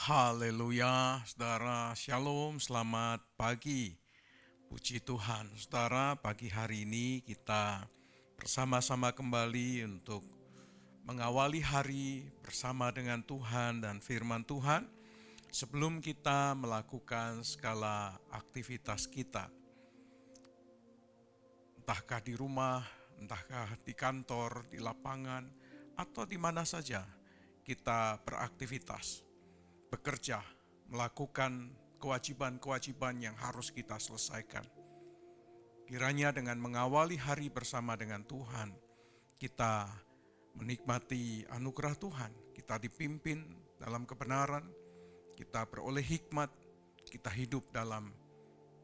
Haleluya, saudara. Shalom, selamat pagi. Puji Tuhan, saudara. Pagi hari ini kita bersama-sama kembali untuk mengawali hari bersama dengan Tuhan dan firman Tuhan. Sebelum kita melakukan segala aktivitas kita, entahkah di rumah, entahkah di kantor, di lapangan, atau di mana saja kita beraktivitas, bekerja, melakukan kewajiban-kewajiban yang harus kita selesaikan. Kiranya dengan mengawali hari bersama dengan Tuhan, kita menikmati anugerah Tuhan, kita dipimpin dalam kebenaran, kita beroleh hikmat, kita hidup dalam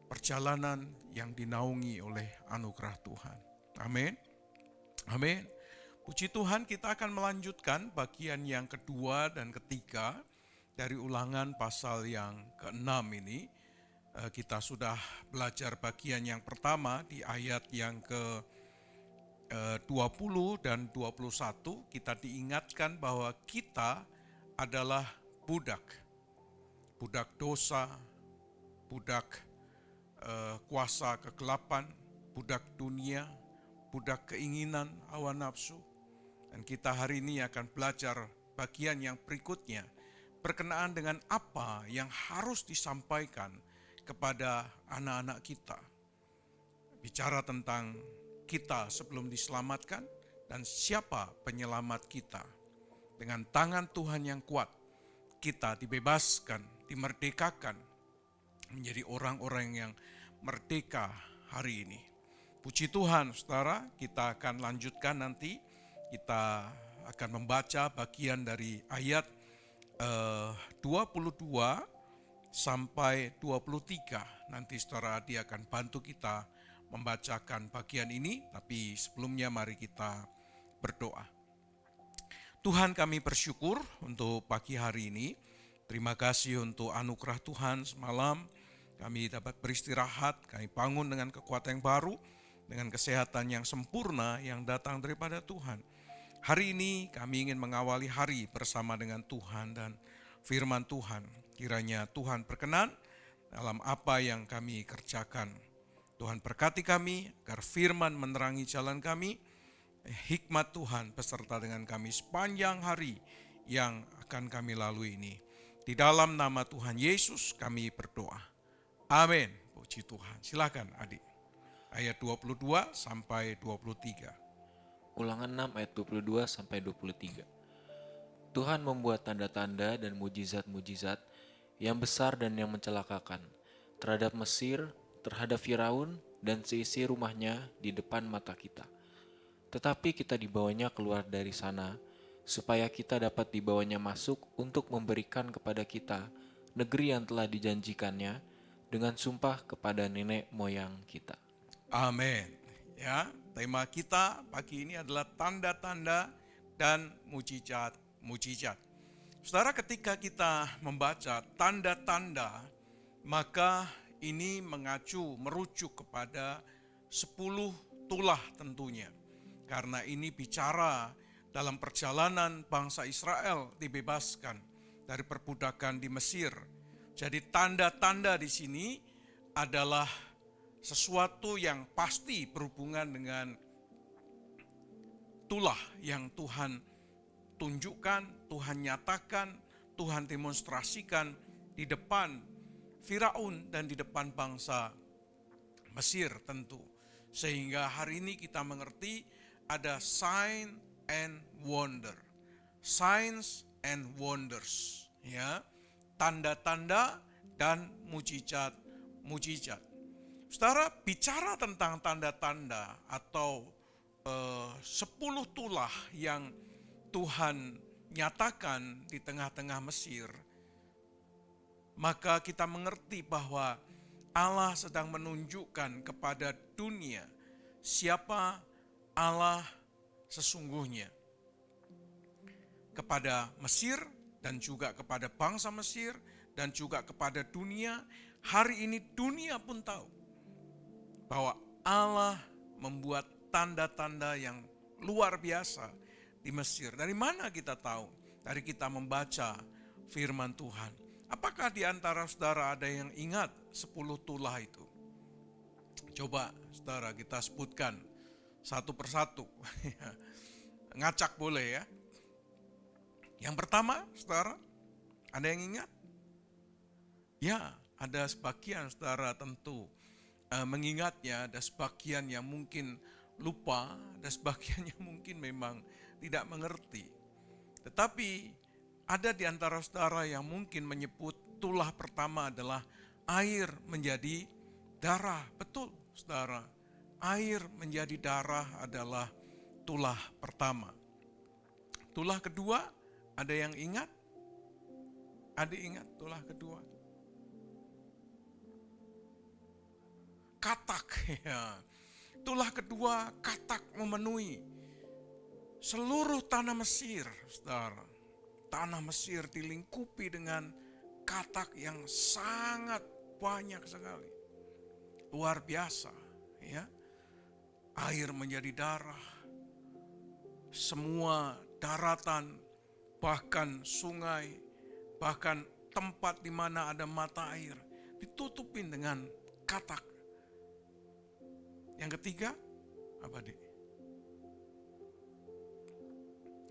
perjalanan yang dinaungi oleh anugerah Tuhan. Amin. Amin. Puji Tuhan, kita akan melanjutkan bagian yang kedua dan ketiga dari Ulangan pasal yang ke-6 ini. Kita sudah belajar bagian yang pertama di ayat yang ke-20 dan 21. Kita diingatkan bahwa kita adalah budak dosa, budak kuasa kegelapan, budak dunia, budak keinginan hawa nafsu. Dan kita hari ini akan belajar bagian yang berikutnya berkenaan dengan apa yang harus disampaikan kepada anak-anak kita. Bicara tentang kita sebelum diselamatkan dan siapa penyelamat kita. Dengan tangan Tuhan yang kuat, kita dibebaskan, dimerdekakan, menjadi orang-orang yang merdeka hari ini. Puji Tuhan, saudara, kita akan lanjutkan nanti. Kita akan membaca bagian dari ayat 22 sampai 23. Nanti saudara Adi akan bantu kita membacakan bagian ini, tapi sebelumnya mari kita berdoa. Tuhan, kami bersyukur untuk pagi hari ini. Terima kasih untuk anugerah Tuhan semalam. Kami dapat beristirahat, kami bangun dengan kekuatan yang baru, dengan kesehatan yang sempurna yang datang daripada Tuhan. Hari ini kami ingin mengawali hari bersama dengan Tuhan dan firman Tuhan. Kiranya Tuhan berkenan dalam apa yang kami kerjakan. Tuhan berkati kami agar firman menerangi jalan kami. Hikmat Tuhan beserta dengan kami sepanjang hari yang akan kami lalui ini. Di dalam nama Tuhan Yesus kami berdoa. Amin. Puji Tuhan. Silakan adik. Ayat 22 sampai 23. Ulangan 6 ayat 22 sampai 23. Tuhan membuat tanda-tanda dan mujizat-mujizat yang besar dan yang mencelakakan terhadap Mesir, terhadap Firaun dan seisi rumahnya di depan mata kita. Tetapi kita dibawanya keluar dari sana, supaya kita dapat dibawanya masuk untuk memberikan kepada kita negeri yang telah dijanjikannya dengan sumpah kepada nenek moyang kita. Amin. Ya, tema kita pagi ini adalah tanda-tanda dan mujizat. Saudara, ketika kita membaca tanda-tanda, maka ini merujuk kepada 10 tulah tentunya. Karena ini bicara dalam perjalanan bangsa Israel dibebaskan dari perbudakan di Mesir. Jadi tanda-tanda di sini adalah sesuatu yang pasti berhubungan dengan tulah yang Tuhan tunjukkan, Tuhan nyatakan, Tuhan demonstrasikan di depan Firaun dan di depan bangsa Mesir tentu. Sehingga hari ini kita mengerti ada sign and wonder. Signs and wonders, ya. Tanda-tanda dan mujizat. Saudara, bicara tentang tanda-tanda atau 10 tulah yang Tuhan nyatakan di tengah-tengah Mesir, maka kita mengerti bahwa Allah sedang menunjukkan kepada dunia siapa Allah sesungguhnya. Kepada Mesir dan juga kepada bangsa Mesir dan juga kepada dunia, hari ini dunia pun tahu bahwa Allah membuat tanda-tanda yang luar biasa di Mesir. Dari mana kita tahu? Dari kita membaca firman Tuhan. Apakah di antara saudara ada yang ingat 10 tulah itu? Coba saudara kita sebutkan satu persatu. Ngacak boleh ya. Yang pertama, saudara, ada yang ingat? Ya, ada sebagian saudara tentu mengingatnya, ada sebagian yang mungkin lupa, ada sebagian yang mungkin memang tidak mengerti. Tetapi ada di antara saudara yang mungkin menyebut tulah pertama adalah air menjadi darah. Betul, saudara. Air menjadi darah adalah tulah pertama. Tulah kedua, ada yang ingat? Ada ingat tulah kedua? Katak, ya. Tulah kedua, katak memenuhi seluruh tanah Mesir, saudara. Tanah Mesir dilingkupi dengan katak yang sangat banyak sekali. Luar biasa, ya. Air menjadi darah. Semua daratan, bahkan sungai, bahkan tempat di mana ada mata air ditutupin dengan katak. Yang ketiga, apa dik?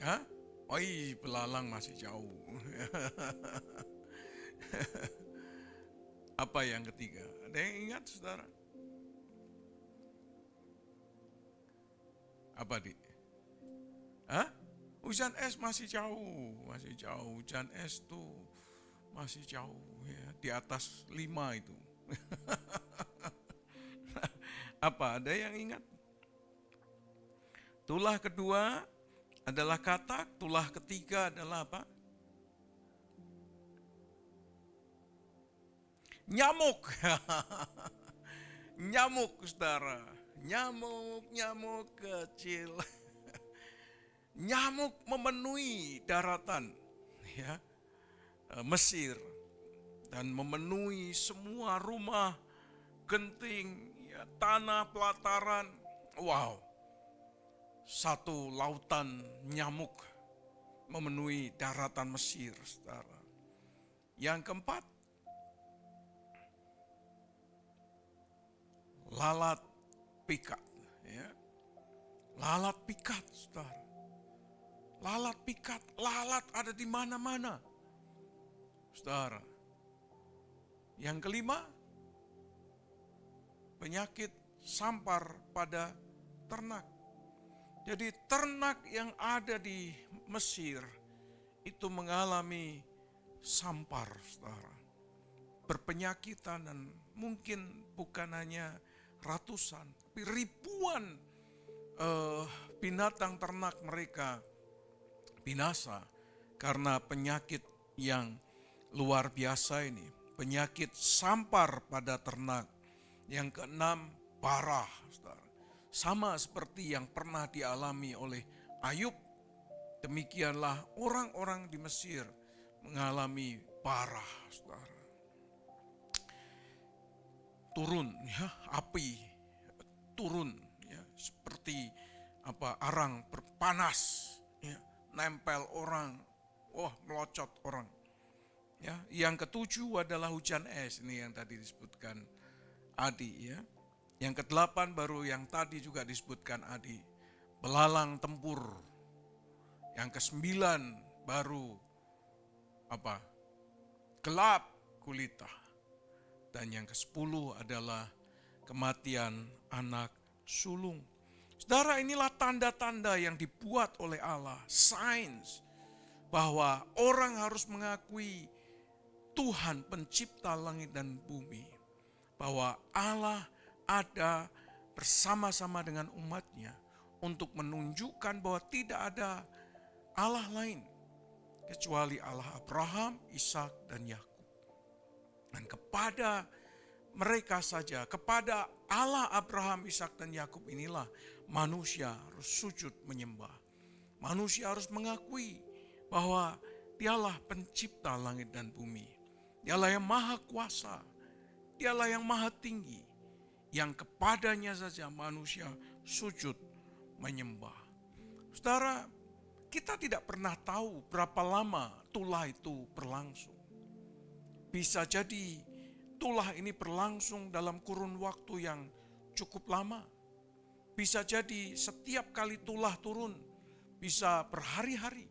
Hah? Oi, belalang masih jauh. Apa yang ketiga? Ada yang ingat, saudara? Apa dik? Hah? Hujan es masih jauh, masih jauh. Hujan es tuh masih jauh ya, di atas 5 itu. Apa? Ada yang ingat? Tulah kedua adalah katak, tulah ketiga adalah apa? Nyamuk. Nyamuk, saudara. Nyamuk kecil. Nyamuk memenuhi daratan ya, Mesir dan memenuhi semua rumah, genting, ya, tanah pelataran. Wow, satu lautan nyamuk memenuhi daratan Mesir, saudara. Yang keempat, lalat pikat. Ya. Lalat pikat, saudara. Lalat pikat, lalat ada di mana-mana, saudara. Yang kelima, penyakit sampar pada ternak. Jadi ternak yang ada di Mesir itu mengalami sampar, saudara. Berpenyakitan dan mungkin bukan hanya ratusan, tapi ribuan binatang ternak mereka binasa karena penyakit yang luar biasa ini. Penyakit sampar pada ternak. Yang keenam, parah, saudara. Sama seperti yang pernah dialami oleh Ayub. Demikianlah orang-orang di Mesir mengalami parah, saudara. Turun, ya, api turun, ya, seperti arang berpanas, ya, nempel orang, melocot orang. Ya, yang ketujuh adalah hujan es, ini yang tadi disebutkan Adi, ya. Yang kedelapan baru yang tadi juga disebutkan Adi, belalang tempur. Yang kesembilan baru gelap gulita. Dan yang ke-10 adalah kematian anak sulung. Saudara, inilah tanda-tanda yang dibuat oleh Allah, sains, bahwa orang harus mengakui Tuhan pencipta langit dan bumi. Bahwa Allah ada bersama-sama dengan umatnya untuk menunjukkan bahwa tidak ada Allah lain kecuali Allah Abraham, Ishak, dan Yakub. Dan kepada mereka saja, kepada Allah Abraham, Ishak, dan Yakub inilah manusia harus sujud menyembah. Manusia harus mengakui bahwa Dialah pencipta langit dan bumi. Dialah yang maha kuasa. Dialah yang maha tinggi. Yang kepadanya saja manusia sujud menyembah. Saudara, kita tidak pernah tahu berapa lama tulah itu berlangsung. Bisa jadi tulah ini berlangsung dalam kurun waktu yang cukup lama. Bisa jadi setiap kali tulah turun bisa berhari-hari.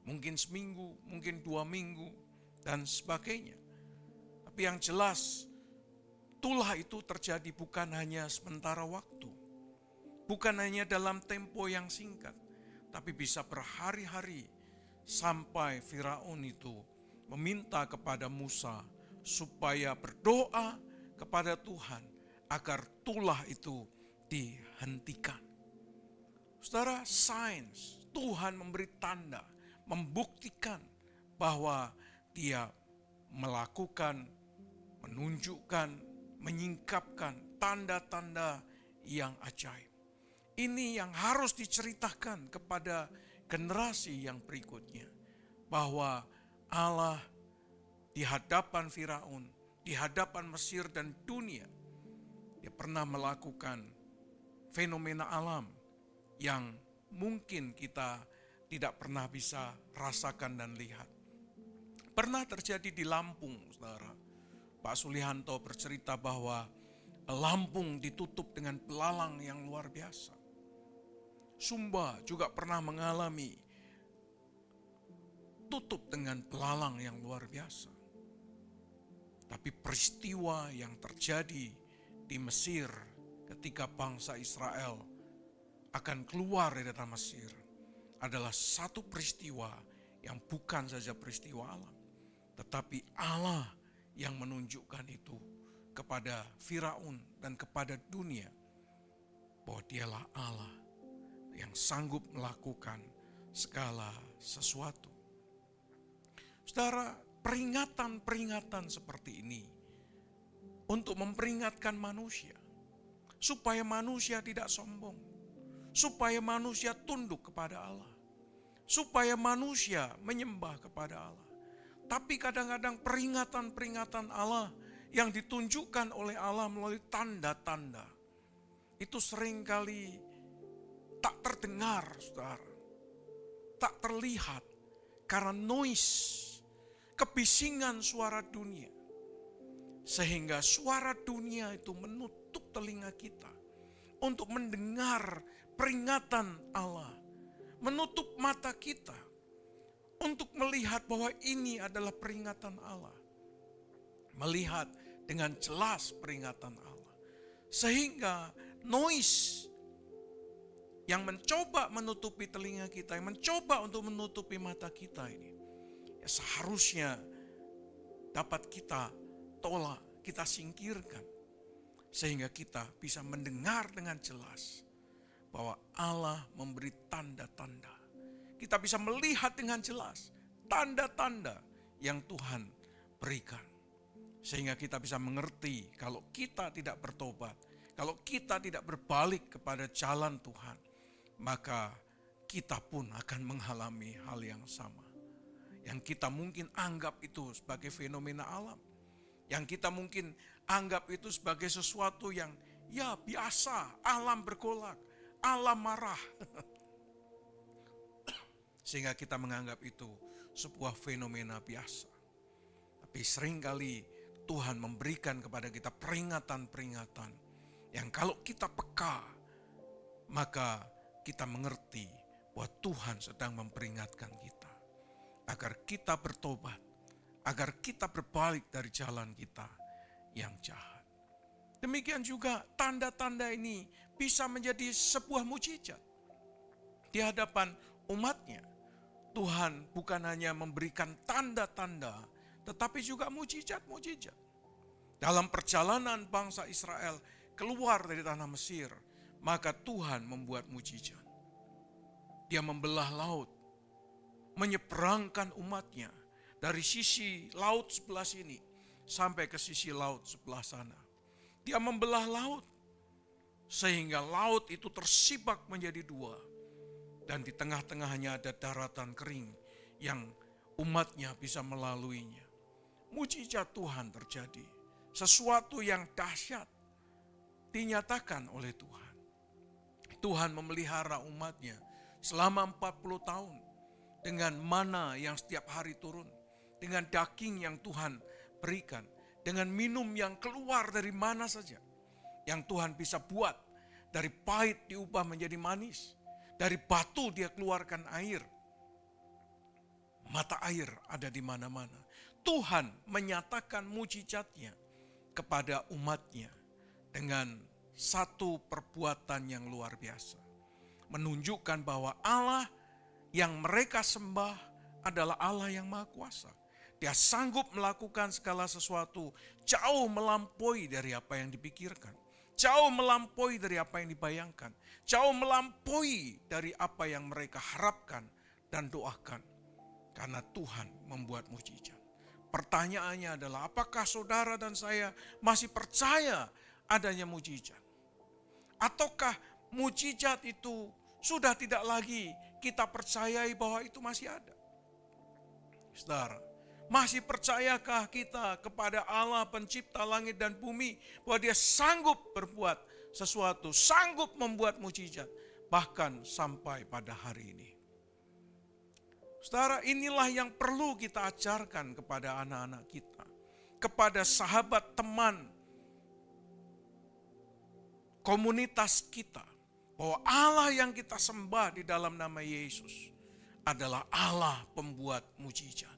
Mungkin seminggu, mungkin 2 minggu, dan sebagainya. Tapi yang jelas, tulah itu terjadi bukan hanya sementara waktu. Bukan hanya dalam tempo yang singkat, tapi bisa berhari-hari sampai Firaun itu meminta kepada Musa supaya berdoa kepada Tuhan agar tulah itu dihentikan. Saudara, sains, Tuhan memberi tanda, membuktikan bahwa Dia melakukan, menunjukkan, menyingkapkan tanda-tanda yang ajaib. Ini yang harus diceritakan kepada generasi yang berikutnya, bahwa Allah di hadapan Firaun, di hadapan Mesir dan dunia, Dia pernah melakukan fenomena alam yang mungkin kita tidak pernah bisa rasakan dan lihat. Pernah terjadi di Lampung, saudara. Pak Sulihanto bercerita bahwa Lampung ditutup dengan belalang yang luar biasa. Sumba juga pernah mengalami tutup dengan belalang yang luar biasa. Tapi peristiwa yang terjadi di Mesir ketika bangsa Israel akan keluar dari tanah Mesir adalah satu peristiwa yang bukan saja peristiwa alam, tetapi Allah yang menunjukkan itu kepada Firaun dan kepada dunia bahwa Dialah Allah yang sanggup melakukan segala sesuatu. Saudara, peringatan-peringatan seperti ini untuk memperingatkan manusia supaya manusia tidak sombong, supaya manusia tunduk kepada Allah, supaya manusia menyembah kepada Allah. Tapi kadang-kadang peringatan-peringatan Allah yang ditunjukkan oleh Allah melalui tanda-tanda itu seringkali tak terdengar, saudara, tak terlihat karena noise, kebisingan suara dunia. Sehingga suara dunia itu menutup telinga kita untuk mendengar peringatan Allah, menutup mata kita untuk melihat bahwa ini adalah peringatan Allah, melihat dengan jelas peringatan Allah. Sehingga noise yang mencoba menutupi telinga kita, yang mencoba untuk menutupi mata kita ini, ya seharusnya dapat kita tolak, kita singkirkan. Sehingga kita bisa mendengar dengan jelas bahwa Allah memberi tanda-tanda. Kita bisa melihat dengan jelas tanda-tanda yang Tuhan berikan. Sehingga kita bisa mengerti kalau kita tidak bertobat, kalau kita tidak berbalik kepada jalan Tuhan, maka kita pun akan mengalami hal yang sama. Yang kita mungkin anggap itu sebagai fenomena alam. Yang kita mungkin anggap itu sebagai sesuatu yang ya biasa, alam bergolak, alam marah. Sehingga kita menganggap itu sebuah fenomena biasa. Tapi seringkali Tuhan memberikan kepada kita peringatan-peringatan yang kalau kita peka, maka kita mengerti bahwa Tuhan sedang memperingatkan kita agar kita bertobat, agar kita berbalik dari jalan kita yang jahat. Demikian juga tanda-tanda ini bisa menjadi sebuah mukjizat di hadapan umatnya. Tuhan bukan hanya memberikan tanda-tanda, tetapi juga mukjizat-mukjizat. Dalam perjalanan bangsa Israel keluar dari tanah Mesir, maka Tuhan membuat mukjizat. Dia membelah laut, menyeberangkan umatnya dari sisi laut sebelah sini sampai ke sisi laut sebelah sana. Dia membelah laut sehingga laut itu tersibak menjadi dua. Dan di tengah-tengahnya ada daratan kering yang umatnya bisa melaluinya. Mukjizat Tuhan terjadi. Sesuatu yang dahsyat dinyatakan oleh Tuhan. Tuhan memelihara umatnya selama 40 tahun dengan mana yang setiap hari turun, dengan daging yang Tuhan berikan, dengan minum yang keluar dari mana saja, yang Tuhan bisa buat. Dari pahit diubah menjadi manis, dari batu dia keluarkan air. Mata air ada di mana-mana. Tuhan menyatakan mujizatnya kepada umatnya dengan satu perbuatan yang luar biasa. Menunjukkan bahwa Allah yang mereka sembah adalah Allah yang Maha Kuasa. Dia sanggup melakukan segala sesuatu jauh melampaui dari apa yang dipikirkan. Jauh melampaui dari apa yang dibayangkan. Jauh melampaui dari apa yang mereka harapkan dan doakan. Karena Tuhan membuat mujizat. Pertanyaannya adalah, apakah saudara dan saya masih percaya adanya mujizat? Ataukah mujizat itu sudah tidak lagi kita percayai bahwa itu masih ada? Saudara, masih percayakah kita kepada Allah pencipta langit dan bumi, bahwa dia sanggup berbuat sesuatu, sanggup membuat mujizat, bahkan sampai pada hari ini? Saudara, inilah yang perlu kita ajarkan kepada anak-anak kita, kepada sahabat, teman, komunitas kita, bahwa Allah yang kita sembah di dalam nama Yesus adalah Allah pembuat mujizat.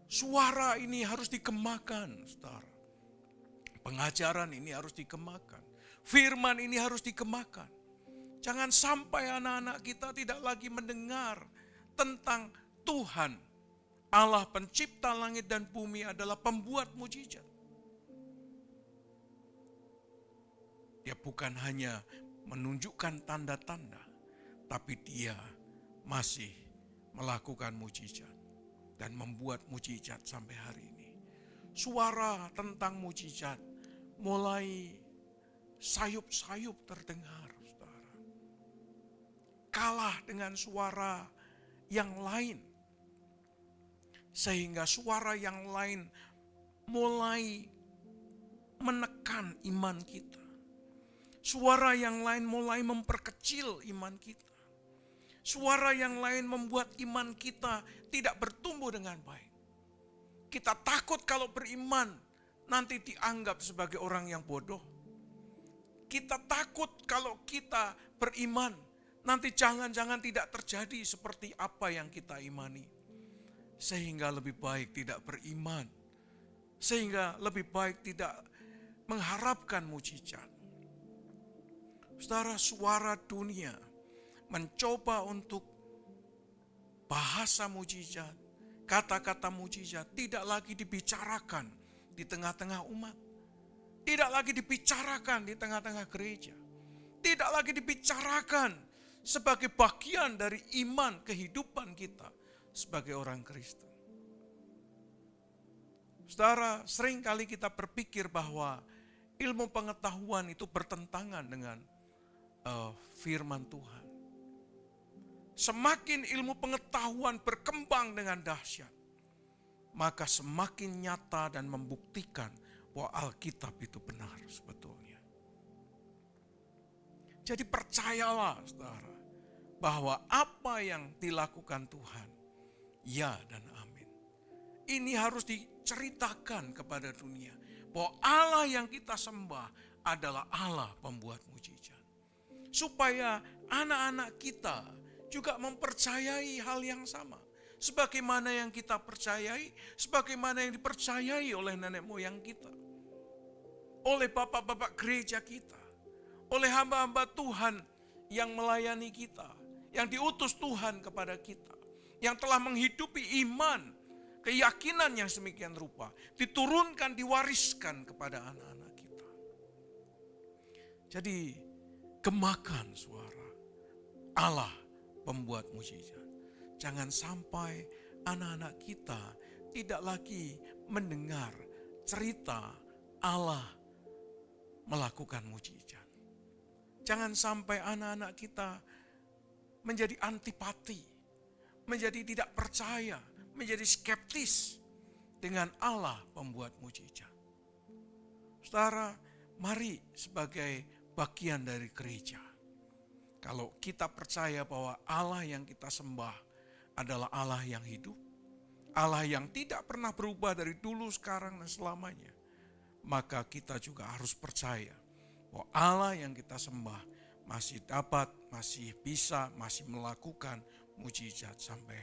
Suara ini harus dikemakan, saudara. Pengajaran ini harus dikemakan. Firman ini harus dikemakan. Jangan sampai anak-anak kita tidak lagi mendengar tentang Tuhan, Allah pencipta langit dan bumi adalah pembuat mujizat. Dia bukan hanya menunjukkan tanda-tanda, tapi dia masih melakukan mujizat dan membuat mujizat sampai hari ini. Suara tentang mujizat mulai sayup-sayup terdengar, saudara. Kalah dengan suara yang lain. Sehingga suara yang lain mulai menekan iman kita. Suara yang lain mulai memperkecil iman kita. Suara yang lain membuat iman kita tidak bertumbuh dengan baik. Kita takut kalau beriman nanti dianggap sebagai orang yang bodoh. Kita takut kalau kita beriman nanti jangan-jangan tidak terjadi seperti apa yang kita imani. Sehingga lebih baik tidak beriman. Sehingga lebih baik tidak mengharapkan mujizat. Saudara, suara dunia mencoba untuk bahasa mujizat, kata-kata mujizat tidak lagi dibicarakan di tengah-tengah umat. Tidak lagi dibicarakan di tengah-tengah gereja. Tidak lagi dibicarakan sebagai bagian dari iman kehidupan kita sebagai orang Kristen. Saudara, seringkali kita berpikir bahwa ilmu pengetahuan itu bertentangan dengan firman Tuhan. Semakin ilmu pengetahuan berkembang dengan dahsyat, maka semakin nyata dan membuktikan bahwa Alkitab itu benar sebetulnya. Jadi percayalah, saudara, bahwa apa yang dilakukan Tuhan, ya dan amin. Ini harus diceritakan kepada dunia, bahwa Allah yang kita sembah adalah Allah pembuat mujizat. Supaya anak-anak kita juga mempercayai hal yang sama. Sebagaimana yang kita percayai, sebagaimana yang dipercayai oleh nenek moyang kita. Oleh bapak-bapak gereja kita. Oleh hamba-hamba Tuhan yang melayani kita. Yang diutus Tuhan kepada kita. Yang telah menghidupi iman, keyakinan yang semikian rupa. Diturunkan, diwariskan kepada anak-anak kita. Jadi, gemakan suara Allah pembuat mujizat. Jangan sampai anak-anak kita tidak lagi mendengar cerita Allah melakukan mujizat. Jangan sampai anak-anak kita menjadi antipati, menjadi tidak percaya, menjadi skeptis dengan Allah pembuat mujizat. Saudara, mari sebagai bagian dari gereja, kalau kita percaya bahwa Allah yang kita sembah adalah Allah yang hidup, Allah yang tidak pernah berubah dari dulu, sekarang, dan selamanya, maka kita juga harus percaya bahwa Allah yang kita sembah masih dapat, masih bisa, masih melakukan mujizat sampai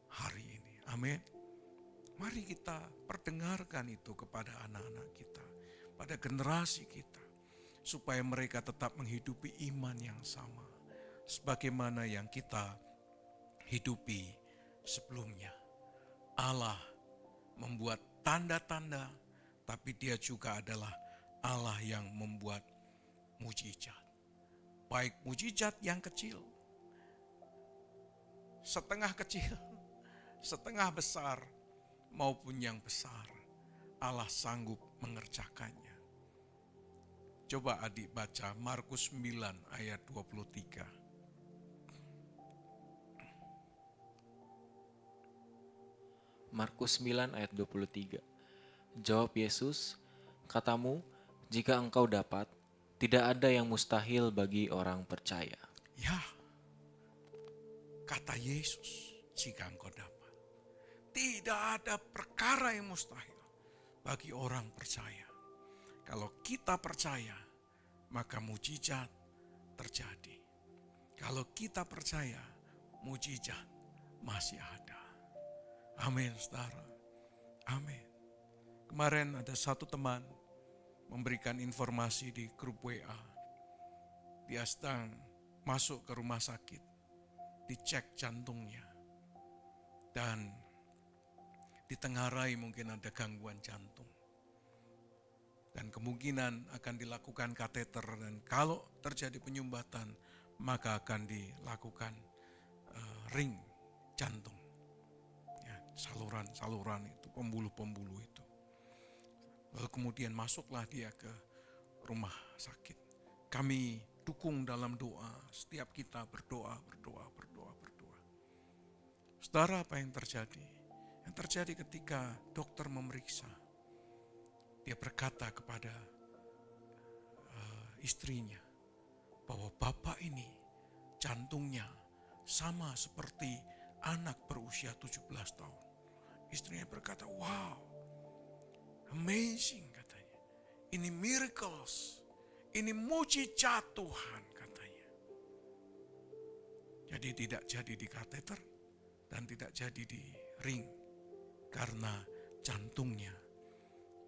hari ini. Amin. Mari kita perdengarkan itu kepada anak-anak kita, pada generasi kita, supaya mereka tetap menghidupi iman yang sama sebagaimana yang kita hidupi sebelumnya. Allah membuat tanda-tanda, tapi Dia juga adalah Allah yang membuat mujizat. Baik mujizat yang kecil, setengah kecil, setengah besar, maupun yang besar, Allah sanggup mengerjakannya. Coba adik baca Markus 9 ayat 23. Markus 9 ayat 23. Jawab Yesus, katamu, jika engkau dapat, tidak ada yang mustahil bagi orang percaya. Ya, kata Yesus, jika engkau dapat. Tidak ada perkara yang mustahil bagi orang percaya. Kalau kita percaya, maka mujizat terjadi. Kalau kita percaya, mujizat masih ada. Amin, saudara. Amin. Kemarin ada satu teman memberikan informasi di grup WA. Dia sedang masuk ke rumah sakit, dicek jantungnya. Dan ditengarai mungkin ada gangguan jantung. Dan kemungkinan akan dilakukan kateter, dan kalau terjadi penyumbatan maka akan dilakukan ring jantung. Ya, saluran-saluran itu, pembuluh-pembuluh itu. Lalu kemudian masuklah dia ke rumah sakit. Kami dukung dalam doa, setiap kita berdoa. Saudara, apa yang terjadi? Yang terjadi ketika dokter memeriksa, dia berkata kepada istrinya bahwa bapak ini jantungnya sama seperti anak berusia 17 tahun. Istrinya berkata, wow, amazing katanya. Ini miracles, ini mujizat Tuhan katanya. Jadi tidak jadi di kateter dan tidak jadi di ring. Karena jantungnya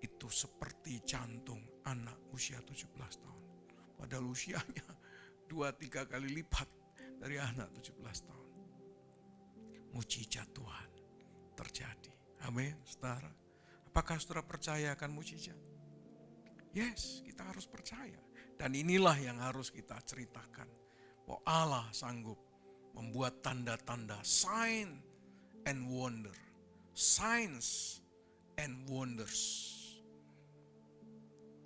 itu seperti jantung anak usia 17 tahun. Padahal usianya 2-3 kali lipat dari anak 17 tahun. Mujizat Tuhan terjadi. Amin, saudara. Apakah saudara percaya akan mujizat? Yes, kita harus percaya. Dan inilah yang harus kita ceritakan. Bahwa Allah sanggup membuat tanda-tanda, sign and wonder. Signs and wonders.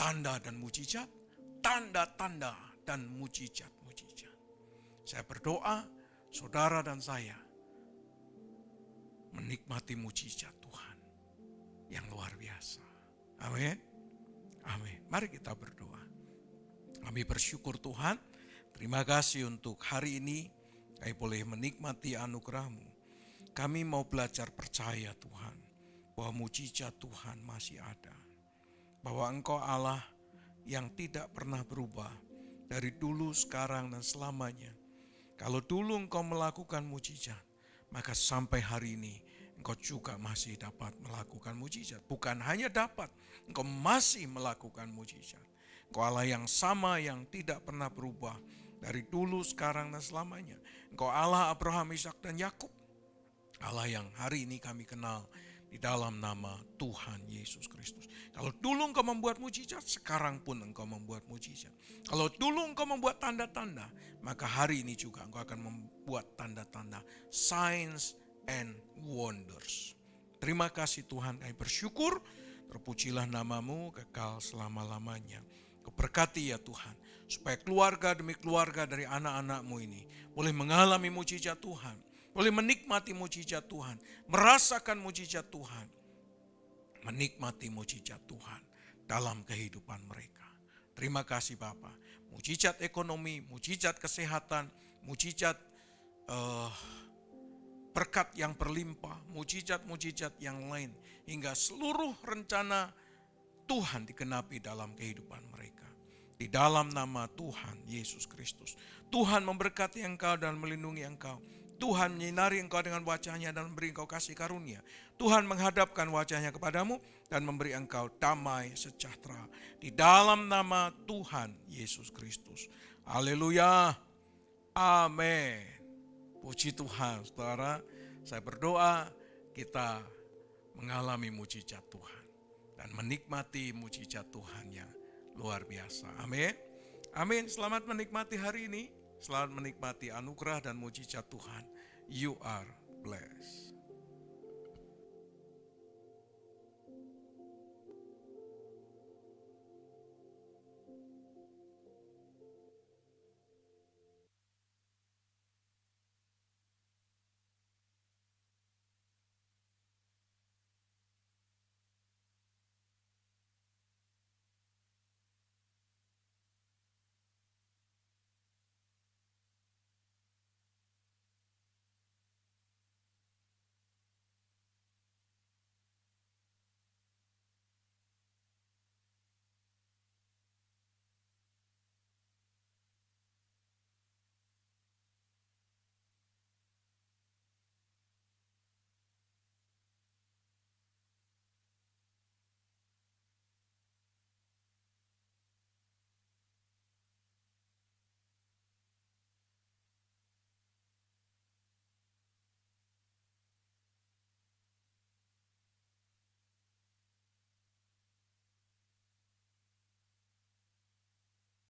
Tanda dan mujizat, tanda-tanda dan mujizat-mujizat. Saya berdoa, saudara dan saya menikmati mujizat Tuhan yang luar biasa. Amin. Amin. Mari kita berdoa. Kami bersyukur Tuhan, terima kasih untuk hari ini kami boleh menikmati anugerah-Mu. Kami mau belajar percaya Tuhan, bahwa mujizat Tuhan masih ada. Bahwa Engkau Allah yang tidak pernah berubah dari dulu, sekarang, dan selamanya. Kalau dulu Engkau melakukan mujizat, maka sampai hari ini Engkau juga masih dapat melakukan mujizat. Bukan hanya dapat, Engkau masih melakukan mujizat. Engkau Allah yang sama, yang tidak pernah berubah dari dulu, sekarang, dan selamanya. Engkau Allah Abraham, Ishak, dan Yakub. Allah yang hari ini kami kenal di dalam nama Tuhan Yesus Kristus. Kalau dulu Engkau membuat mujizat, sekarang pun Engkau membuat mujizat. Kalau dulu Engkau membuat tanda-tanda, maka hari ini juga Engkau akan membuat tanda-tanda, signs and wonders. Terima kasih Tuhan, kami bersyukur. Terpujilah nama-Mu kekal selama-lamanya. Kau berkati ya Tuhan, supaya keluarga demi keluarga dari anak-anak-Mu ini boleh mengalami mujizat Tuhan. Boleh menikmati mujizat Tuhan, merasakan mujizat Tuhan, menikmati mujizat Tuhan dalam kehidupan mereka. Terima kasih Bapa. Mujizat ekonomi, mujizat kesehatan, mujizat berkat yang berlimpah, mujizat-mujizat yang lain, hingga seluruh rencana Tuhan digenapi dalam kehidupan mereka. Di dalam nama Tuhan Yesus Kristus. Tuhan memberkati engkau dan melindungi engkau. Tuhan menyinari engkau dengan wajahnya dan memberi engkau kasih karunia. Tuhan menghadapkan wajahnya kepadamu dan memberi engkau damai sejahtera. Di dalam nama Tuhan Yesus Kristus. Haleluya. Amin. Puji Tuhan, saudara. Saya berdoa kita mengalami mujizat Tuhan dan menikmati mujizat Tuhan yang luar biasa. Amin. Amin. Selamat menikmati hari ini. Selamat menikmati anugerah dan mujizat Tuhan. You are blessed.